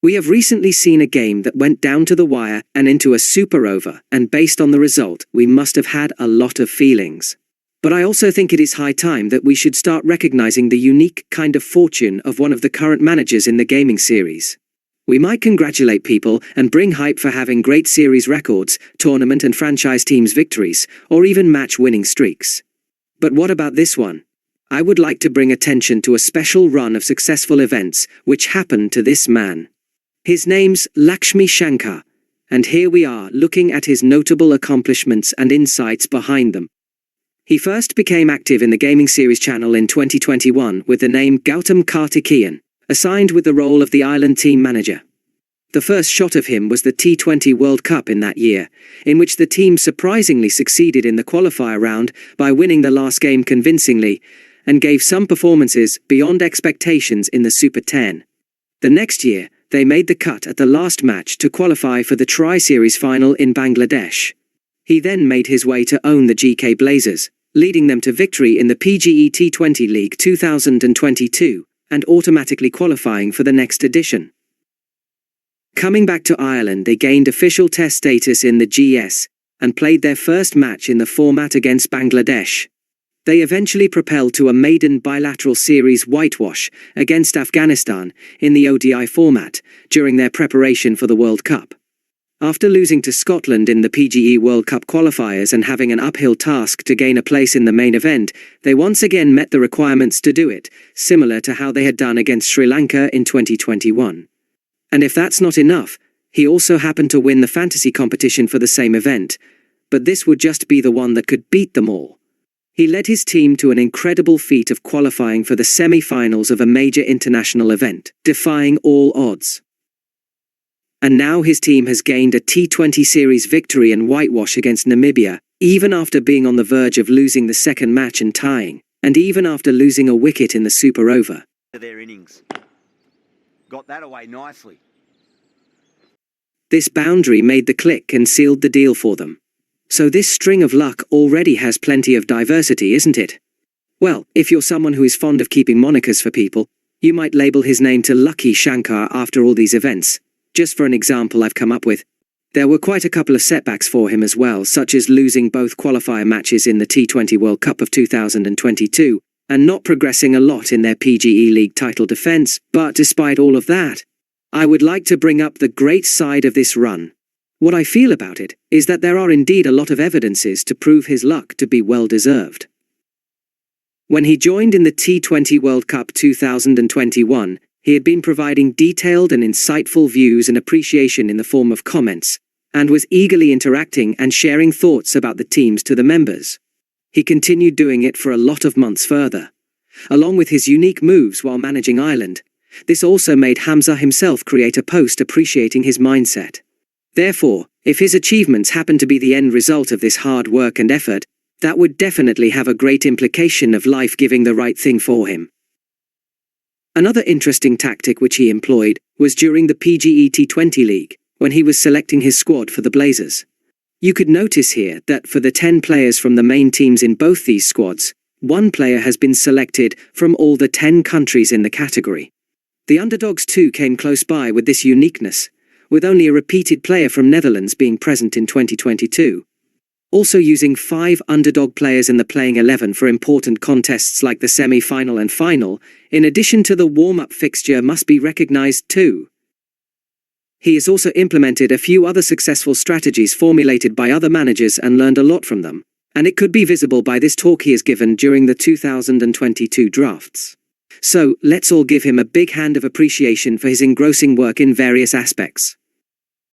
We have recently seen a game that went down to the wire and into a super over, and based on the result, we must have had a lot of feelings. But I also think it is high time that we should start recognizing the unique kind of fortune of one of the current managers in the gaming series. We might congratulate people and bring hype for having great series records, tournament and franchise teams victories, or even match-winning streaks. But what about this one? I would like to bring attention to a special run of successful events which happened to this man. His name's Lakshmi Shankar, and here we are looking at his notable accomplishments and insights behind them. He first became active in the gaming series channel in 2021 with the name Gautam Karthikeyan, assigned with the role of the Ireland team manager. The first shot of him was the T20 World Cup in that year, in which the team surprisingly succeeded in the qualifier round by winning the last game convincingly, and gave some performances beyond expectations in the Super 10. The next year, they made the cut at the last match to qualify for the Tri-Series final in Bangladesh. He then made his way to own the GK Blazers, leading them to victory in the PGE T20 League 2022, and automatically qualifying for the next edition. Coming back to Ireland, they gained official test status in the GS, and played their first match in the format against Bangladesh. They eventually propelled to a maiden bilateral series whitewash against Afghanistan in the ODI format during their preparation for the World Cup. After losing to Scotland in the PGE World Cup qualifiers and having an uphill task to gain a place in the main event, they once again met the requirements to do it, similar to how they had done against Sri Lanka in 2021. And if that's not enough, he also happened to win the fantasy competition for the same event, but this would just be the one that could beat them all. He led his team to an incredible feat of qualifying for the semi-finals of a major international event, defying all odds. And now his team has gained a T20 series victory and whitewash against Namibia, even after being on the verge of losing the second match and tying, and even after losing a wicket in the super over. Their innings. Got that away nicely. This boundary made the click and sealed the deal for them. So this string of luck already has plenty of diversity, isn't it? Well, if you're someone who is fond of keeping monikers for people, you might label his name to Lucky Shankar after all these events. Just for an example I've come up with, there were quite a couple of setbacks for him as well, such as losing both qualifier matches in the T20 World Cup of 2022, and not progressing a lot in their PGE League title defense, but despite all of that, I would like to bring up the great side of this run. What I feel about it is that there are indeed a lot of evidences to prove his luck to be well-deserved. When he joined in the T20 World Cup 2021, he had been providing detailed and insightful views and appreciation in the form of comments, and was eagerly interacting and sharing thoughts about the teams to the members. He continued doing it for a lot of months further. Along with his unique moves while managing Ireland, this also made Hamza himself create a post appreciating his mindset. Therefore, if his achievements happen to be the end result of this hard work and effort, that would definitely have a great implication of life giving the right thing for him. Another interesting tactic which he employed was during the PGE T20 League, when he was selecting his squad for the Blazers. You could notice here that for the 10 players from the main teams in both these squads, one player has been selected from all the 10 countries in the category. The underdogs too came close by with this uniqueness, with only a repeated player from Netherlands being present in 2022. Also using 5 underdog players in the playing 11 for important contests like the semi-final and final, in addition to the warm-up fixture, must be recognized too. He has also implemented a few other successful strategies formulated by other managers and learned a lot from them, and it could be visible by this talk he has given during the 2022 drafts. So, let's all give him a big hand of appreciation for his engrossing work in various aspects.